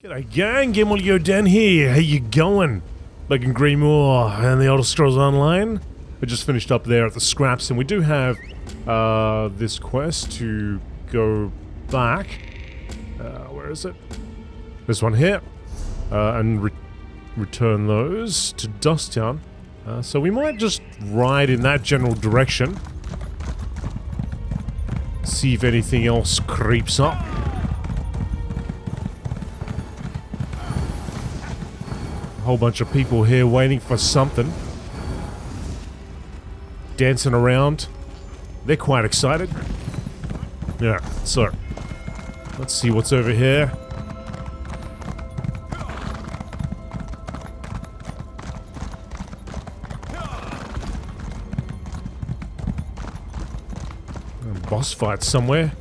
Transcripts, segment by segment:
G'day gang, GameolioDan here, how you going? Back in Greymoor and the Elder Scrolls Online. We just finished up there at the scraps and we do have this quest to go back. Where is it? This one here. And return those to Dusttown. So we might just ride in that general direction. See if anything else creeps up. Whole bunch of people here waiting for something. Dancing around. They're quite excited. Yeah, so let's see what's over here. A boss fight somewhere.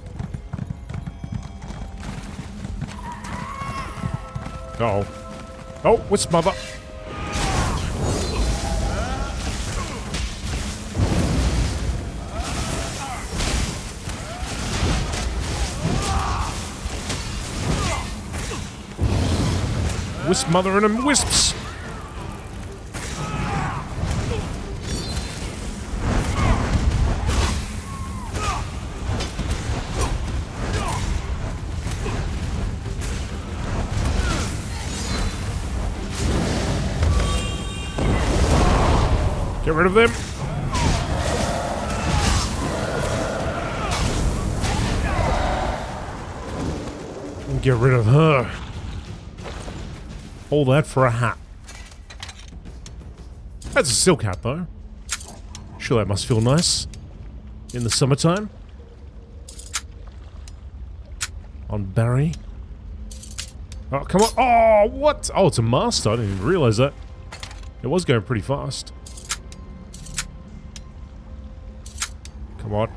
Uh-oh. Oh, what's mother? Wisp mother and them wisps. Get rid of them. And get rid of her. All that for a hat. That's a silk hat though. Sure, that must feel nice in the summertime. On Barry. Oh, come on. Oh, what? Oh, it's a master. I didn't even realize that. It was going pretty fast. Come on.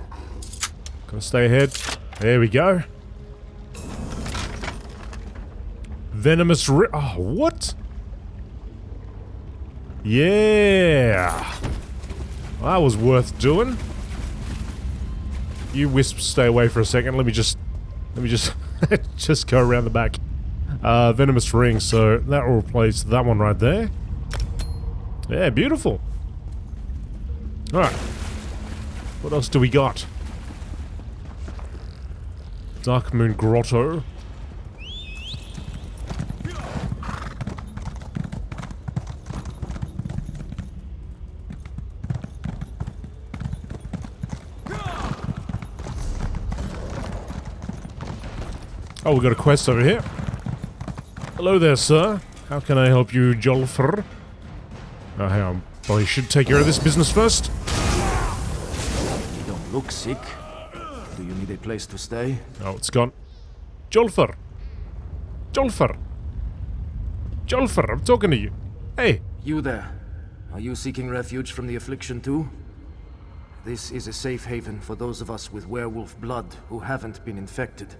Gotta stay ahead. There we go. Venomous oh, what? Yeah. That was worth doing. You wisps, stay away for a second. Let me just just go around the back. Venomous ring, so that will replace that one right there. Yeah, beautiful. Alright. What else do we got? Dark Moon Grotto. Oh, we got a quest over here. Hello there, sir. How can I help you, Jolfer? Oh, hang on. Probably should take care of this business first. You don't look sick. Do you need a place to stay? Oh, it's gone. Jolfer! Jolfer! Jolfer, I'm talking to you. Hey! You there. Are you seeking refuge from the affliction too? This is a safe haven for those of us with werewolf blood who haven't been infected.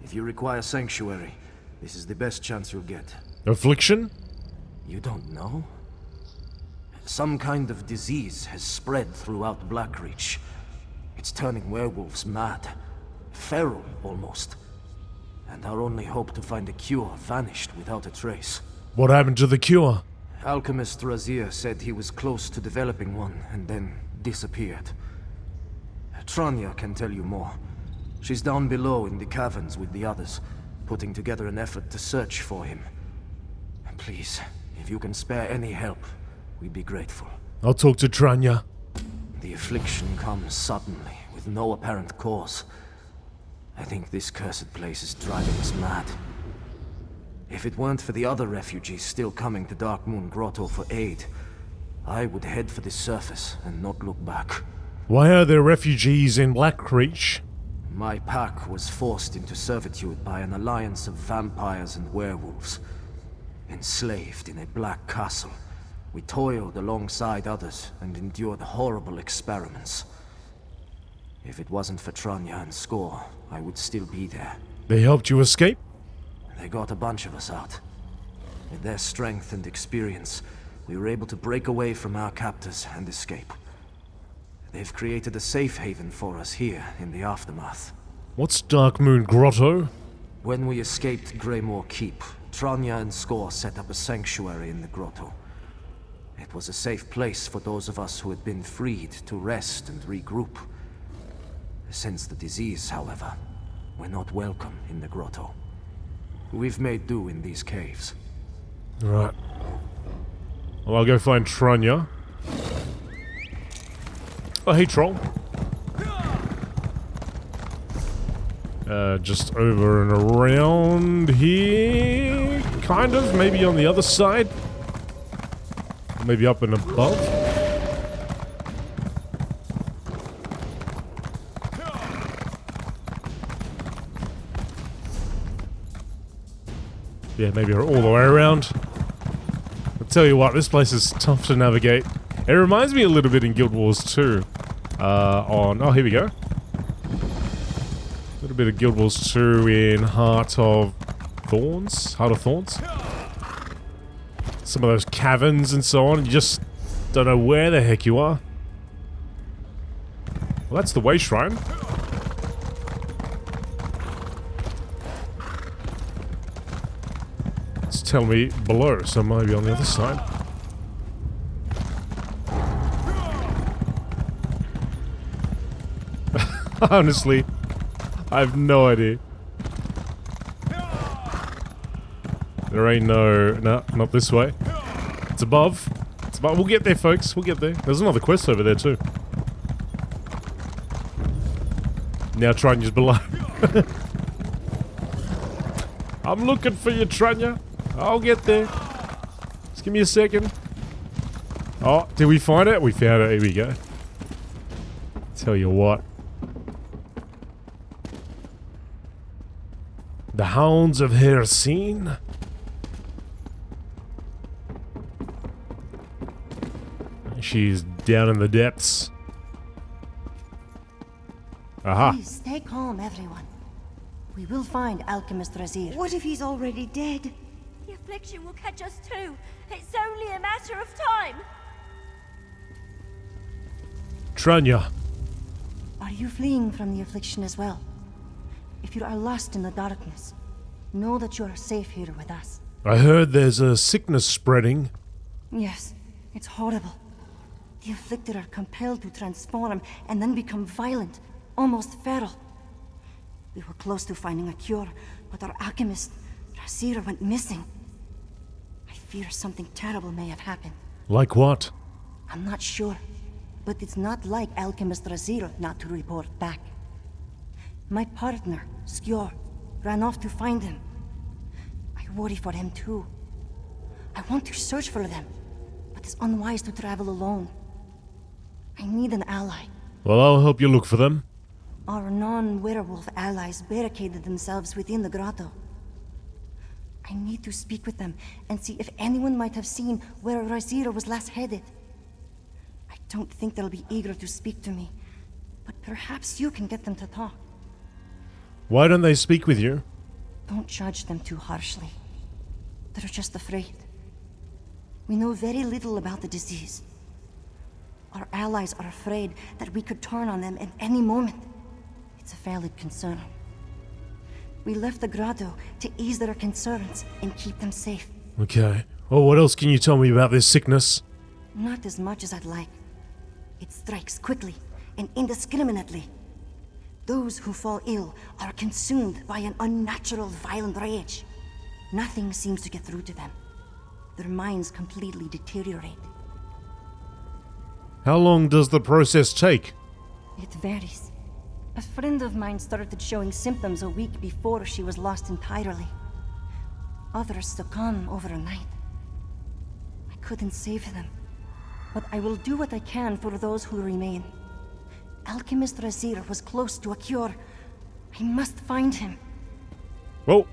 If you require sanctuary, this is the best chance you'll get. Affliction? You don't know? Some kind of disease has spread throughout Blackreach. It's turning werewolves mad. Feral, almost. And our only hope to find a cure vanished without a trace. What happened to the cure? Alchemist Razir said he was close to developing one, and then disappeared. Tranya can tell you more. She's down below in the caverns with the others, putting together an effort to search for him. Please, if you can spare any help, we'd be grateful. I'll talk to Tranya. The affliction comes suddenly, with no apparent cause. I think this cursed place is driving us mad. If it weren't for the other refugees still coming to Dark Moon Grotto for aid, I would head for the surface and not look back. Why are there refugees in Blackreach? My pack was forced into servitude by an alliance of vampires and werewolves. Enslaved in a black castle, we toiled alongside others and endured horrible experiments. If it wasn't for Tranya and Score, I would still be there. They helped you escape? They got a bunch of us out. With their strength and experience, we were able to break away from our captors and escape. They've created a safe haven for us here in the Aftermath. What's Dark Moon Grotto? When we escaped Greymoor Keep, Tranya and Skor set up a sanctuary in the grotto. It was a safe place for those of us who had been freed to rest and regroup. Since the disease, however, we're not welcome in the grotto. We've made do in these caves. Right. Well, I'll go find Tranya. Oh, hey, troll. Just over and around here, kind of, maybe on the other side. Maybe up and above. Yeah, maybe all the way around. I'll tell you what, this place is tough to navigate. It reminds me a little bit in Guild Wars 2. Oh, here we go. A little bit of Guild Wars 2 in Heart of Thorns? Heart of Thorns? Some of those caverns and so on, you just don't know where the heck you are. Well, that's the way shrine. It's telling me below, so maybe on the other side. Honestly, I have no idea. There ain't no, not this way. It's above. It's above. We'll get there, folks. We'll get there. There's another quest over there too. Now Tranya's below. I'm looking for you, Tranya. I'll get there. Just give me a second. Oh, did we find it? We found it. Here we go. Tell you what. The Hounds of Hircine. She's down in the depths. Aha. Please stay calm, everyone. We will find Alchemist Razir. What if he's already dead? The affliction will catch us too. It's only a matter of time. Tranya. Are you fleeing from the affliction as well? If you are lost in the darkness, know that you are safe here with us. I heard there's a sickness spreading. Yes, it's horrible. The afflicted are compelled to transform and then become violent, almost feral. We were close to finding a cure, but our alchemist, Razir, went missing. I fear something terrible may have happened. Like what? I'm not sure, but it's not like Alchemist Razir not to report back. My partner, Skjor, ran off to find him. I worry for him too. I want to search for them, but it's unwise to travel alone. I need an ally. Well, I'll help you look for them. Our non-werewolf allies barricaded themselves within the grotto. I need to speak with them and see if anyone might have seen where Razir was last headed. I don't think they'll be eager to speak to me, but perhaps you can get them to talk. Why don't they speak with you? Don't judge them too harshly. They're just afraid. We know very little about the disease. Our allies are afraid that we could turn on them at any moment. It's a valid concern. We left the grotto to ease their concerns and keep them safe. Okay. Well, what else can you tell me about this sickness? Not as much as I'd like. It strikes quickly and indiscriminately. Those who fall ill are consumed by an unnatural, violent rage. Nothing seems to get through to them. Their minds completely deteriorate. How long does the process take? It varies. A friend of mine started showing symptoms a week before she was lost entirely. Others succumb overnight. I couldn't save them, but I will do what I can for those who remain. Alchemist Razir was close to a cure. I must find him. Well,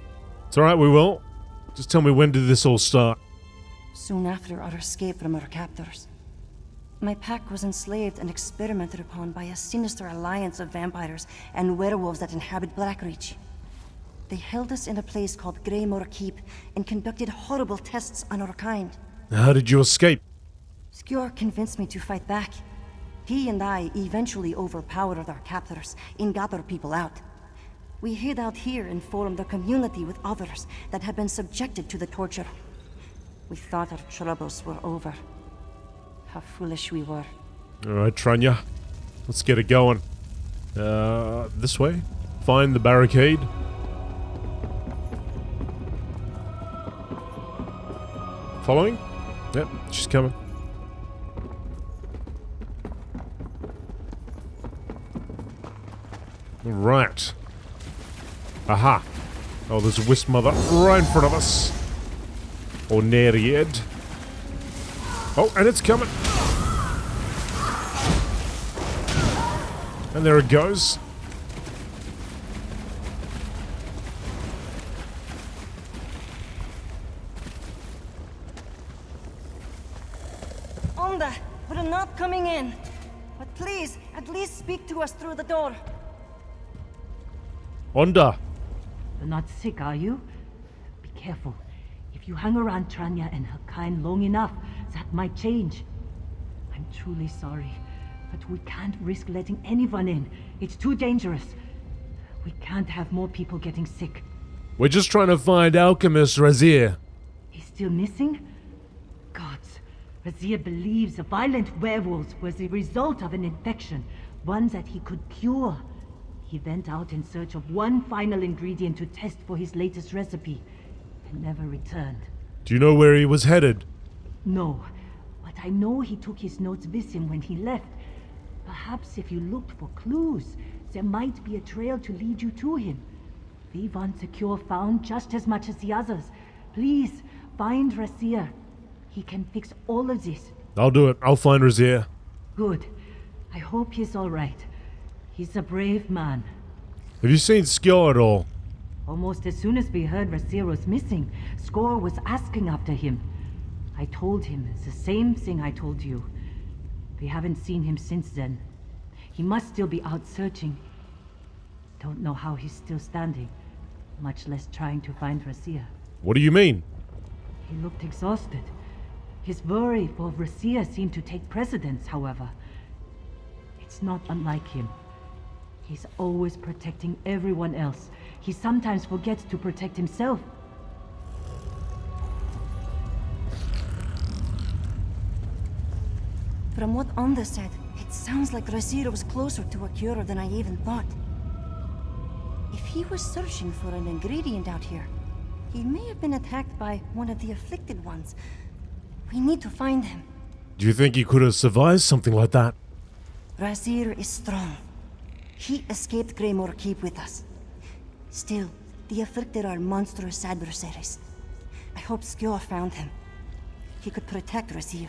it's alright, we will. Just tell me, when did this all start? Soon after our escape from our captors. My pack was enslaved and experimented upon by a sinister alliance of vampires and werewolves that inhabit Blackreach. They held us in a place called Greymoor Keep and conducted horrible tests on our kind. How did you escape? Skjor convinced me to fight back. He and I eventually overpowered our captors and got our people out. We hid out here and formed a community with others that had been subjected to the torture. We thought our troubles were over. How foolish we were. Alright, Tranya. Let's get it going. This way? Find the barricade. Following? Yep, she's coming. Right. Aha. Oh, there's a wisp mother right in front of us. Or near yet. Oh, and it's coming. And there it goes. Onda, we're not coming in. But please, at least speak to us through the door. Onda. You're not sick, are you? Be careful. If you hang around Tranya and her kind long enough, that might change. I'm truly sorry, but we can't risk letting anyone in. It's too dangerous. We can't have more people getting sick. We're just trying to find Alchemist Razir. He's still missing? Gods, Razir believes the violent werewolves was the result of an infection, one that he could cure. He went out in search of one final ingredient to test for his latest recipe, and never returned. Do you know where he was headed? No, but I know he took his notes with him when he left. Perhaps if you looked for clues, there might be a trail to lead you to him. We want the cure found just as much as the others. Please, find Razir. He can fix all of this. I'll do it. I'll find Razir. Good. I hope he's all right. He's a brave man. Have you seen Skjor at all? Almost as soon as we heard Razir was missing, Skjor was asking after him. I told him the same thing I told you. We haven't seen him since then. He must still be out searching. Don't know how he's still standing, much less trying to find Razir. What do you mean? He looked exhausted. His worry for Razir seemed to take precedence, however. It's not unlike him. He's always protecting everyone else. He sometimes forgets to protect himself. From what Onda said, it sounds like Razir was closer to a cure than I even thought. If he was searching for an ingredient out here, he may have been attacked by one of the afflicted ones. We need to find him. Do you think he could have survived something like that? Razir is strong. He escaped Greymoor Keep with us. Still, the afflicted are monstrous adversaries. I hope Skjor found him. He could protect Razir.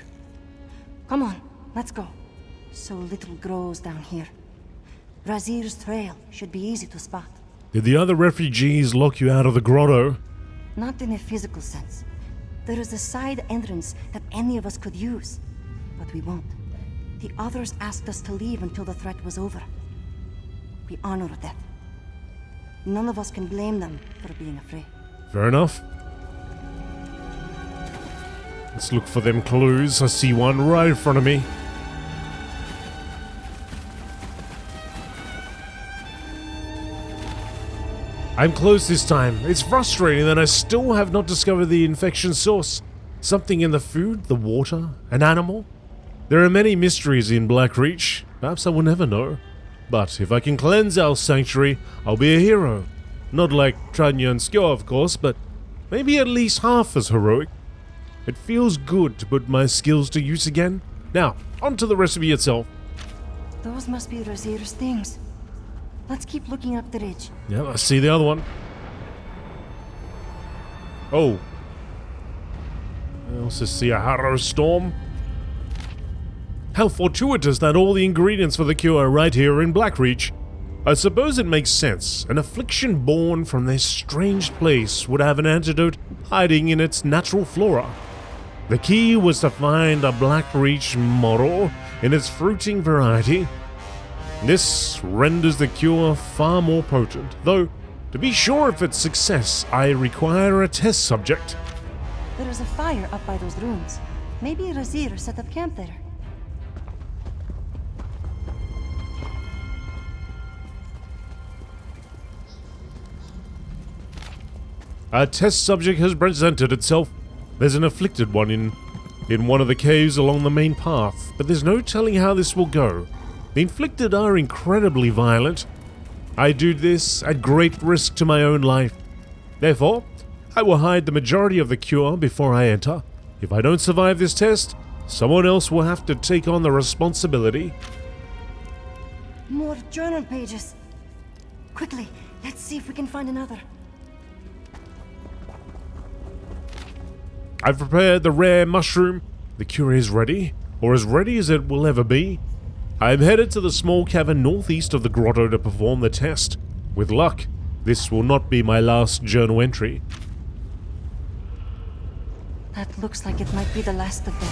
Come on, let's go. So little grows down here. Razir's trail should be easy to spot. Did the other refugees lock you out of the grotto? Not in a physical sense. There is a side entrance that any of us could use, but we won't. The others asked us to leave until the threat was over. We honor death. None of us can blame them for being afraid. Fair enough. Let's look for them clues. I see one right in front of me. I'm close this time. It's frustrating that I still have not discovered the infection source. Something in the food, the water, an animal? There are many mysteries in Blackreach. Perhaps I will never know. But if I can cleanse our sanctuary, I'll be a hero. Not like Tranya and Skjor, of course, but maybe at least half as heroic. It feels good to put my skills to use again. Now, on to the recipe itself. Those must be Razir's things. Let's keep looking up the ridge. Yeah, I see the other one. Oh. I also see a harrow storm. How fortuitous that all the ingredients for the cure are right here in Blackreach. I suppose it makes sense. An affliction born from this strange place would have an antidote hiding in its natural flora. The key was to find a Blackreach model in its fruiting variety. This renders the cure far more potent, though to be sure of its success, I require a test subject. There is a fire up by those ruins. Maybe Razir set up camp there. A test subject has presented itself. There's an afflicted one in one of the caves along the main path, but there's no telling how this will go. The inflicted are incredibly violent. I do this at great risk to my own life. Therefore, I will hide the majority of the cure before I enter. If I don't survive this test, someone else will have to take on the responsibility. More journal pages. Quickly, let's see if we can find another. I've prepared the rare mushroom. The cure is ready, or as ready as it will ever be. I am headed to the small cavern northeast of the grotto to perform the test. With luck, this will not be my last journal entry. That looks like it might be the last of them.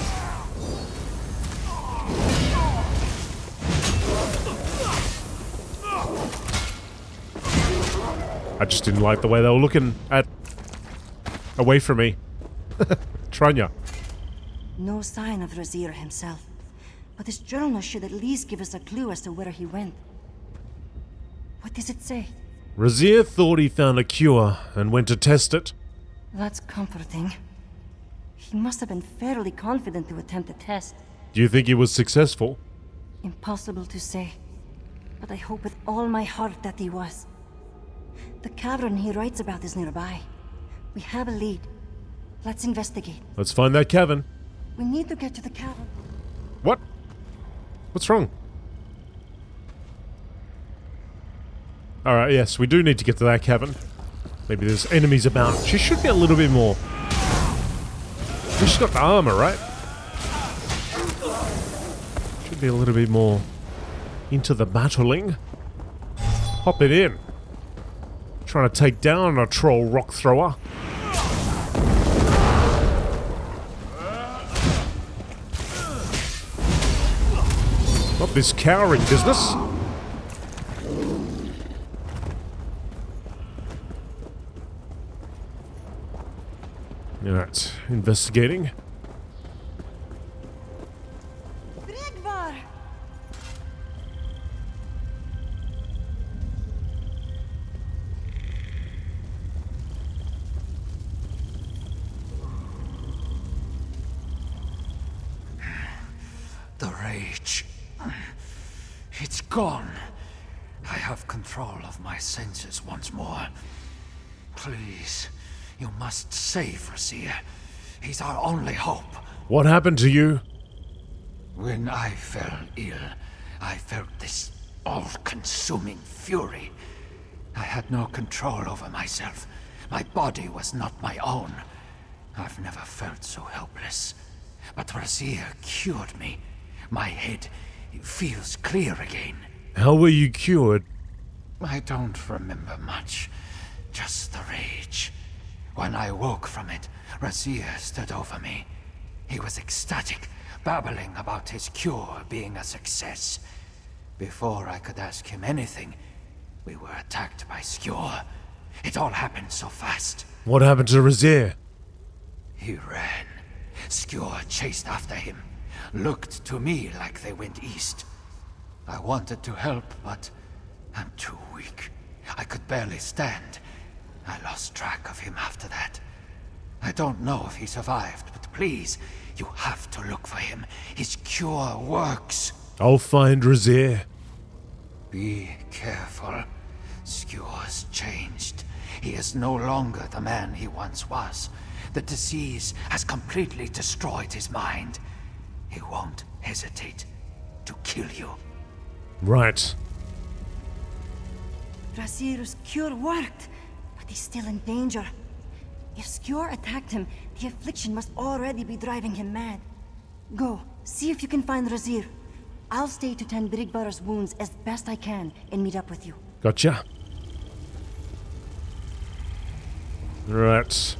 I just didn't like the way they were looking away from me. Tranya. No sign of Razir himself, but this journal should at least give us a clue as to where he went. What does it say? Razir thought he found a cure and went to test it. That's comforting. He must have been fairly confident to attempt the test. Do you think he was successful? Impossible to say, but I hope with all my heart that he was. The cavern he writes about is nearby. We have a lead. Let's investigate. Let's find that cavern. We need to get to the cavern. What? What's wrong? Alright, yes, we do need to get to that cavern. Maybe there's enemies about. She should be a little bit more. She's got the armor, right? Should be a little bit more into the battling. Hop it in. Trying to take down a troll rock thrower. Not this cowering business. Alright, investigating. Brigvar! The rage. It's gone. I have control of my senses once more. Please, you must save Razir. He's our only hope. What happened to you? When I fell ill, I felt this all-consuming fury. I had no control over myself. My body was not my own. I've never felt so helpless. But Razir cured me. My head feels clear again. How were you cured? I don't remember much. Just the rage. When I woke from it, Razir stood over me. He was ecstatic, babbling about his cure being a success. Before I could ask him anything, we were attacked by Skjor. It all happened so fast. What happened to Razir? He ran. Skjor chased after him. Looked to me like they went east. I wanted to help, but I'm too weak. I could barely stand. I lost track of him after that. I don't know if he survived, but please, you have to look for him. His cure works. I'll find Razir. Be careful. Skjor's changed. He is no longer the man he once was. The disease has completely destroyed his mind. He won't hesitate to kill you. Right. Razir's cure worked, but he's still in danger. If Skjor attacked him, the affliction must already be driving him mad. Go, see if you can find Razir. I'll stay to tend Brigvar's wounds as best I can and meet up with you. Gotcha. Right.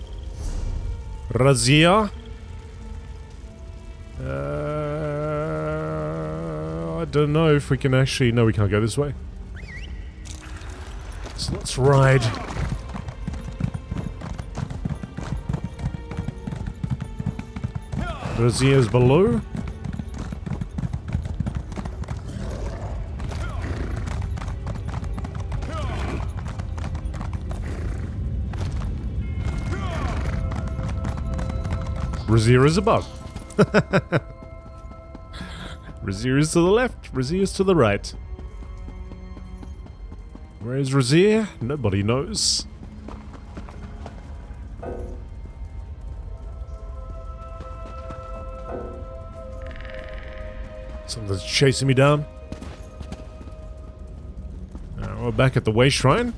Razir. I don't know if we can actually... No, we can't go this way. So let's ride. Razir's below. Razir is above. Razir is to the left, Razir is to the right. Where is Razir? Nobody knows. Something's chasing me down. We're back at the Way Shrine.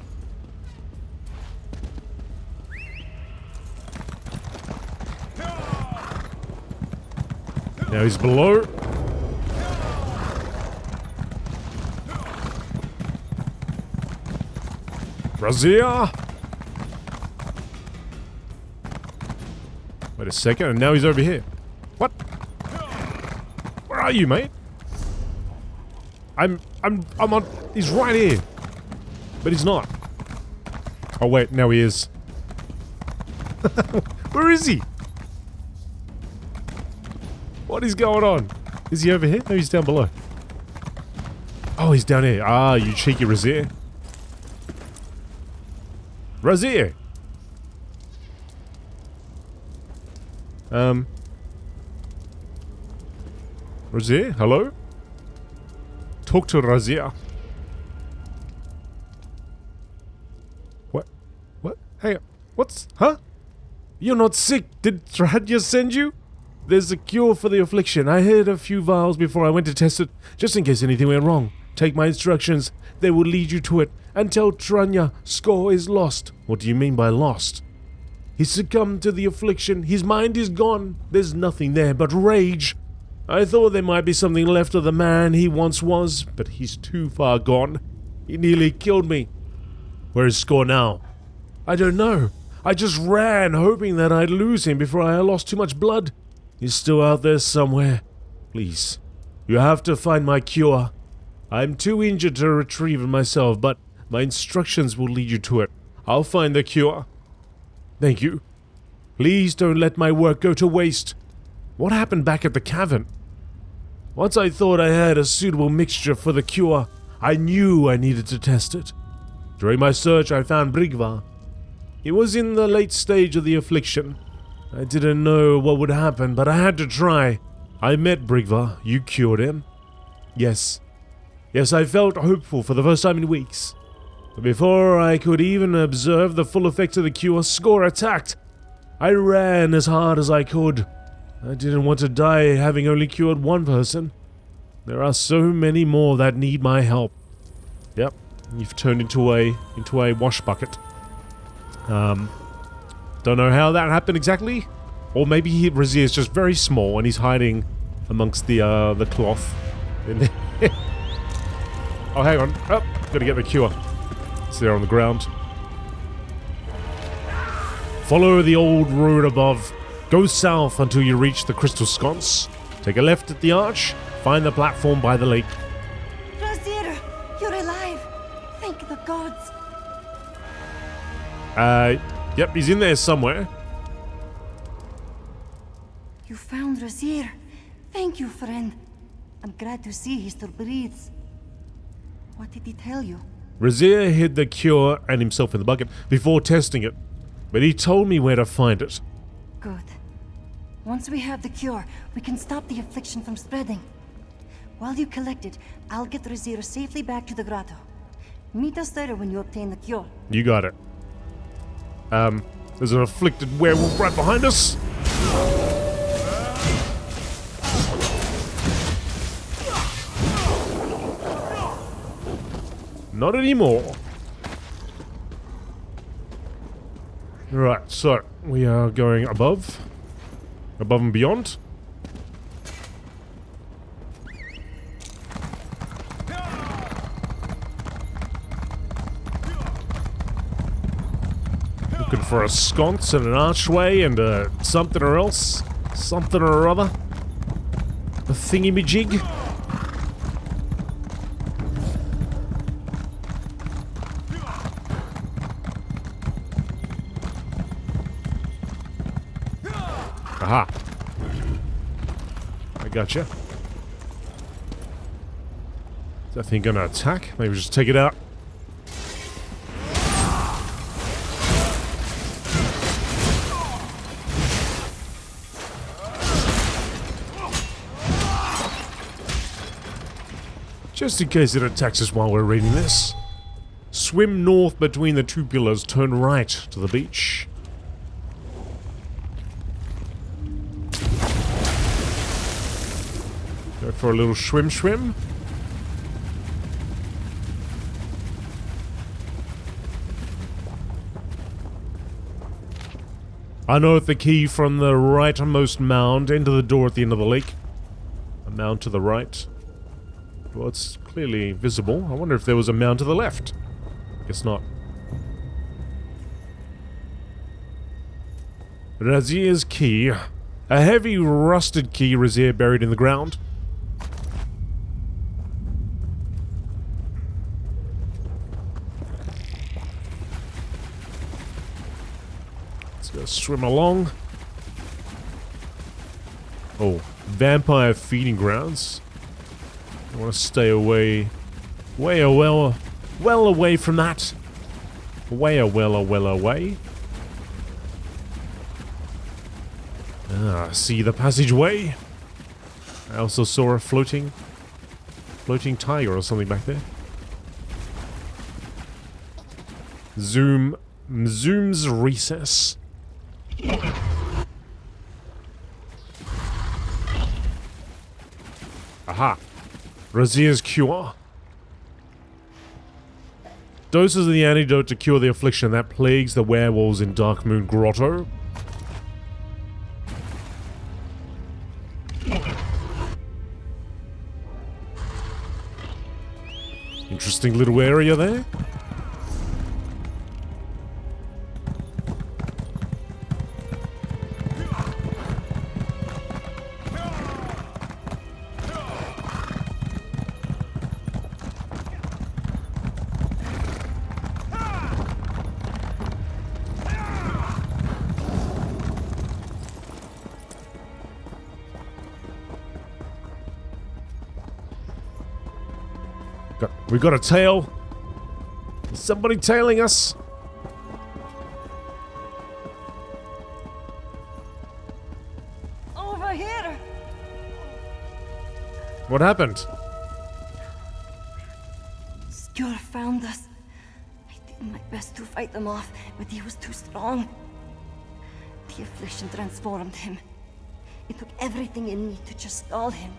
Now he's below. Razir! Wait a second, and now he's over here. What? Where are you, mate? I'm on. He's right here. But he's not. Oh wait, now he is. Where is he? What is going on? Is he over here? No, he's down below. Oh, he's down here. Ah, you cheeky Razir. Razir! Razir, hello? Talk to Razir. What? What? Hey, what's... Huh? You're not sick. Did Tradia send you? There's a cure for the affliction. I had a few vials before I went to test it, just in case anything went wrong. Take my instructions. They will lead you to it. And tell Tranya Score is lost. What do you mean by lost? He succumbed to the affliction. His mind is gone. There's nothing there but rage. I thought there might be something left of the man he once was, but he's too far gone. He nearly killed me. Where is Score now? I don't know. I just ran, hoping that I'd lose him before I lost too much blood. He's still out there somewhere. Please, you have to find my cure. I'm too injured to retrieve it myself, but my instructions will lead you to it. I'll find the cure. Thank you. Please don't let my work go to waste. What happened back at the cavern? Once I thought I had a suitable mixture for the cure, I knew I needed to test it. During my search, I found Brigva. He was in the late stage of the affliction. I didn't know what would happen, but I had to try. I met Brigva. You cured him. Yes. Yes, I felt hopeful for the first time in weeks. But before I could even observe the full effect of the cure, Score attacked. I ran as hard as I could. I didn't want to die having only cured one person. There are so many more that need my help. Yep, you've turned into a wash bucket. Don't know how that happened exactly. Or maybe Razir is just very small and he's hiding amongst the cloth. In there. Oh, hang on. Oh, gotta get the cure. It's there on the ground. Follow the old road above. Go south until you reach the crystal sconce. Take a left at the arch. Find the platform by the lake. Razir, you're alive. Thank the gods. Yep, he's in there somewhere. You found Razir. Thank you, friend. I'm glad to see he still breathes. What did he tell you? Razir hid the cure and himself in the bucket before testing it, but he told me where to find it. Good. Once we have the cure, we can stop the affliction from spreading. While you collect it, I'll get Razir safely back to the grotto. Meet us there when you obtain the cure. You got it. There's an afflicted werewolf right behind us. Not anymore. Right, so we are going above and beyond. Looking for a sconce and an archway and something or else. Something or other. A thingy-majig. Aha. I gotcha. Is that thing gonna attack? Maybe just take it out. Just in case it attacks us while we're reading this. Swim north between the two pillars, turn right to the beach. Go for a little swim. Unearth the key from the rightmost mound. Enter the door at the end of the lake. A mound to the right. Well, it's clearly visible. I wonder if there was a mound to the left. Guess not. Razier's key. A heavy, rusted key, Razier buried in the ground. Let's go swim along. Oh, vampire feeding grounds. I want to stay away. Well away from that. Well away. Ah, see the passageway? I also saw a floating tiger or something back there. Zoom's recess. Aha. Razier's cure. Doses of the antidote to cure the affliction that plagues the werewolves in Darkmoon Grotto. Interesting little area there. We got a tail. Is somebody tailing us? Over here! What happened? Skjor found us. I did my best to fight them off, but he was too strong. The affliction transformed him. It took everything in me to just stall him.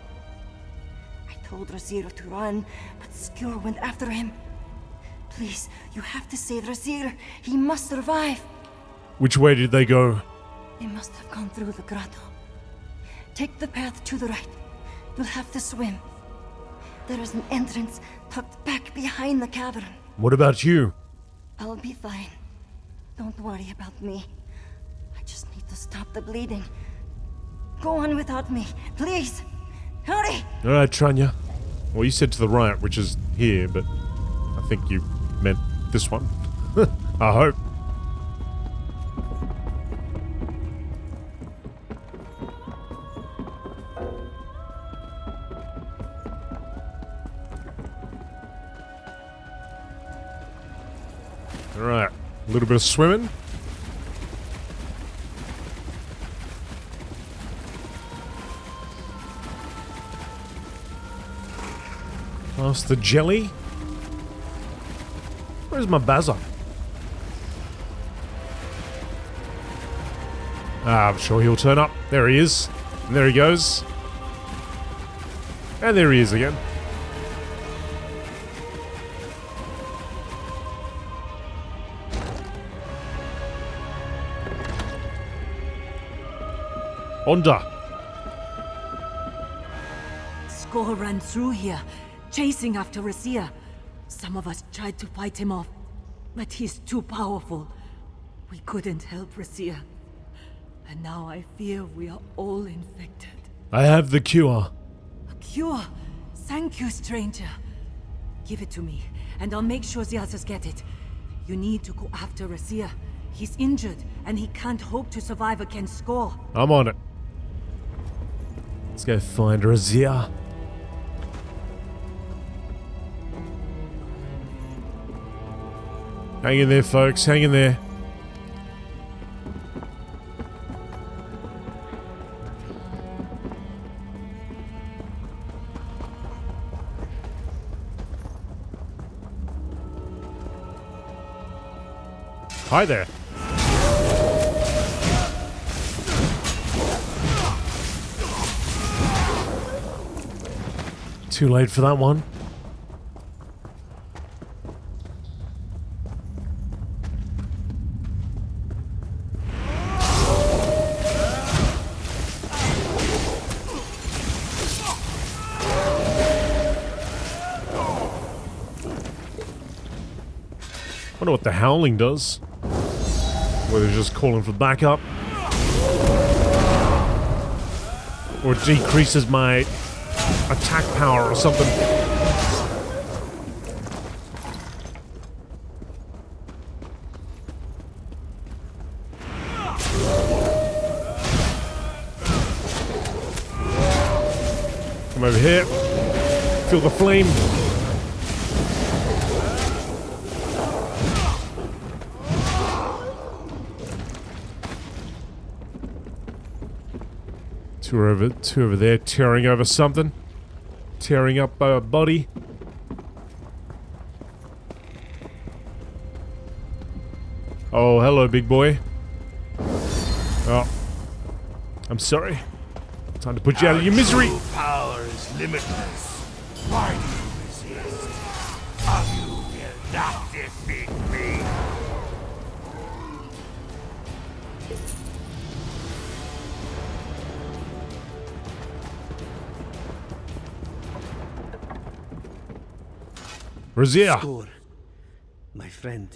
I told Razier to run, but Skjor went after him. Please, you have to save Razier. He must survive. Which way did they go? They must have gone through the grotto. Take the path to the right. You'll have to swim. There is an entrance tucked back behind the cavern. What about you? I'll be fine. Don't worry about me. I just need to stop the bleeding. Go on without me, please. Hurry! Alright, Tranya. Well, you said to the right, which is here, but I think you meant this one. I hope. Alright, a little bit of swimming. Past the jelly. Where's my Bazza? Ah, I'm sure he'll turn up. There he is. And there he goes. And there he is again. Onda. Skjor ran through here, chasing after Razier. Some of us tried to fight him off, but he's too powerful. We couldn't help Razier. And now I fear we are all infected. I have the cure. A cure? Thank you, stranger. Give it to me, and I'll make sure the others get it. You need to go after Razier. He's injured, and he can't hope to survive against Skjor. I'm on it. Let's go find Razier. Hang in there, folks. Hang in there. Hi there. Too late for that one. Wonder what the howling does. Whether it's just calling for backup. Or it decreases my attack power or something. Come over here. Feel the flame. Two over there, tearing over something. Tearing up a body. Oh, hello, big boy. Oh. I'm sorry. Time to put you out of your misery. Your power is limitless. Why do you resist? You will not defeat me. Razia. Score, my friend.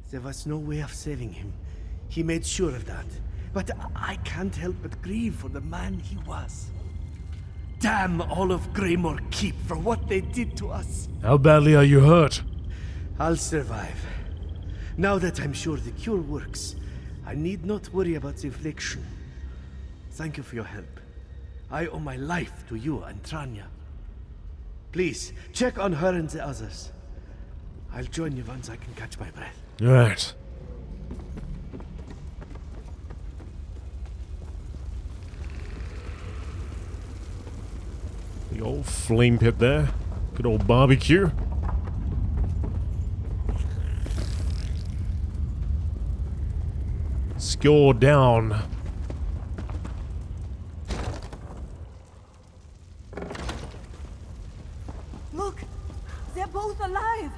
There was no way of saving him. He made sure of that. But I can't help but grieve for the man he was. Damn all of Greymoor Keep for what they did to us. How badly are you hurt? I'll survive. Now that I'm sure the cure works, I need not worry about the affliction. Thank you for your help. I owe my life to you and Tranya. Please, check on her and the others. I'll join you once I can catch my breath. Alright. The old flame pit there. Good old barbecue. Score down. Look! They're both alive!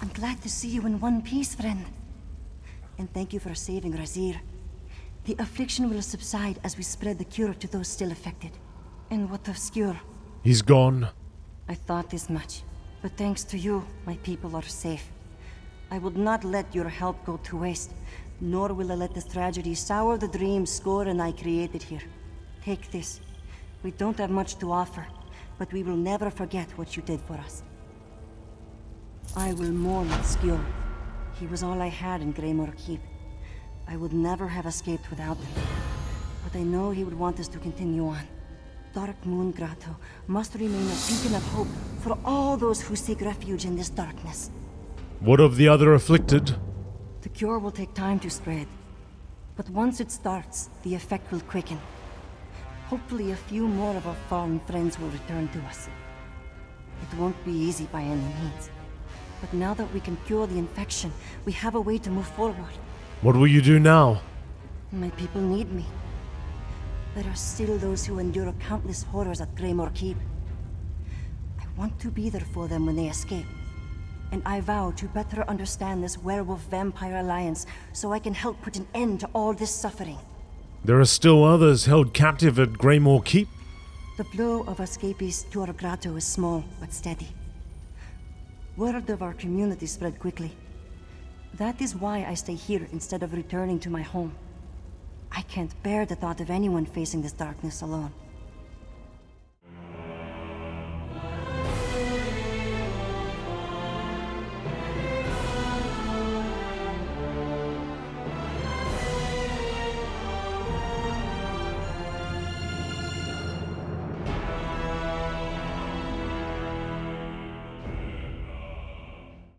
I'm glad to see you in one piece, friend. And thank you for saving Razir. The affliction will subside as we spread the cure to those still affected. And what of Skur? He's gone. I thought as much. But thanks to you, my people are safe. I would not let your help go to waste, nor will I let this tragedy sour the dreams Score and I created here. Take this. We don't have much to offer, but we will never forget what you did for us. I will mourn Skur. He was all I had in Greymoor Keep. I would never have escaped without him. But I know he would want us to continue on. Dark Moon Grotto must remain a beacon of hope for all those who seek refuge in this darkness. What of the other afflicted? The cure will take time to spread. But once it starts, the effect will quicken. Hopefully a few more of our fallen friends will return to us. It won't be easy by any means. But now that we can cure the infection, we have a way to move forward. What will you do now? My people need me. There are still those who endure countless horrors at Greymoor Keep. I want to be there for them when they escape. And I vow to better understand this werewolf-vampire alliance so I can help put an end to all this suffering. There are still others held captive at Greymoor Keep? The blow of escapees to our grotto is small but steady. Word of our community spread quickly. That is why I stay here instead of returning to my home. I can't bear the thought of anyone facing this darkness alone.